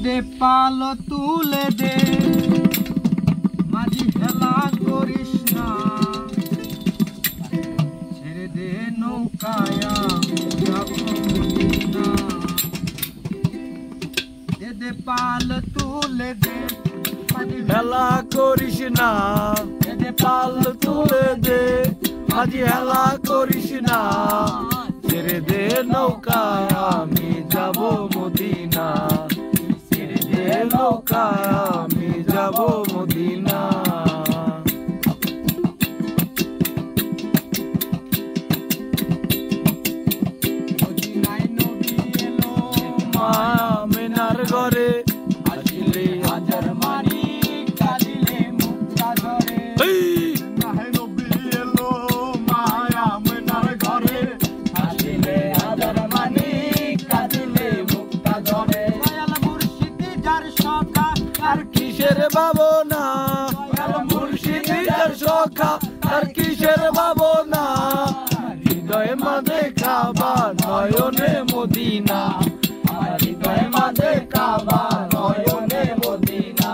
দে পাল তুলে দে মাঝি হেলা করিস না ছেড়ে দে নৌকায় যাব মদিনা দে পাল তুলে দে মাঝি হেলা করিস না দে পাল তুলে দে মাঝি হেলা করিস না ছেড়ে দে নৌকায় আমি যাব মদিনা ছেড়ে দে নৌকায় আমি যাব মদিনা মদিনায় নবী এলো মা আমিনার ঘরে আসিলে হাজার মানি কাঁদিলে মুক্তা ধরে কিসের ভাবনা মুর্শিদের সখা তার কিসের ভাবনা হৃদয় মাঝে কাবা নয়নে মদিনা হৃদয় মাঝে কাবা নয়নে মদিনা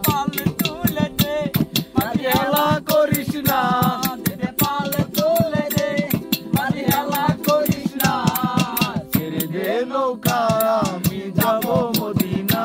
পাল তুলে দে মাঝি হেলা করিস না পাল তুলে দে মাঝি হেলা করিস না ছেড়ে দে নৌকা আমি যাব মদিনা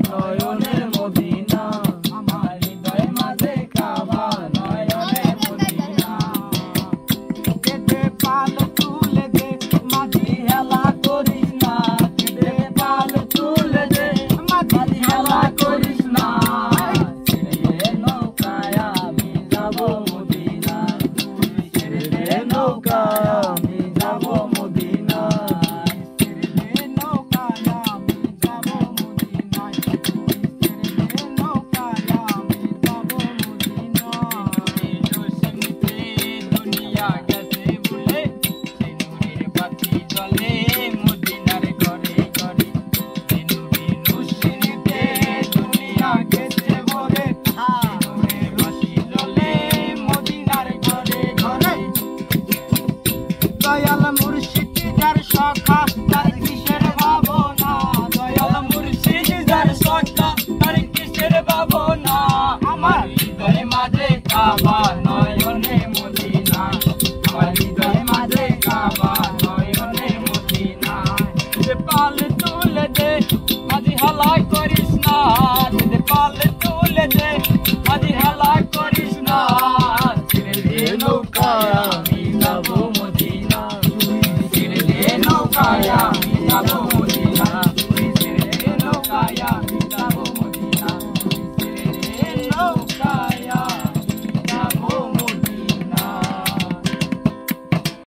নয়নে মদিনা আমার হৃদয় মাঝে কাবা নয়নে মদিনা দে পাল তুলে দে মাঝি হেলা করিস না দে পাল তুলে দে মাঝি হেলা করিস না ছেড়ে দে নৌকায় আমি যাব মদিনা ছেড়ে দে নৌকায় আমি যাব মদিনা ছেড়ে দে নৌকায় আমি যাব দয়াল মুর্শিদ যার সখা তার কিসের ভাবনা দয়াল মুর্শিদ যার সখা তার কিসের ভাবনা আমার হৃদয় মাঝে কাবা নয়নে মদিনা আমার হৃদয় মাঝে কাবা নয়নে মদিনা পাল তুলে দে মাঝি হেলা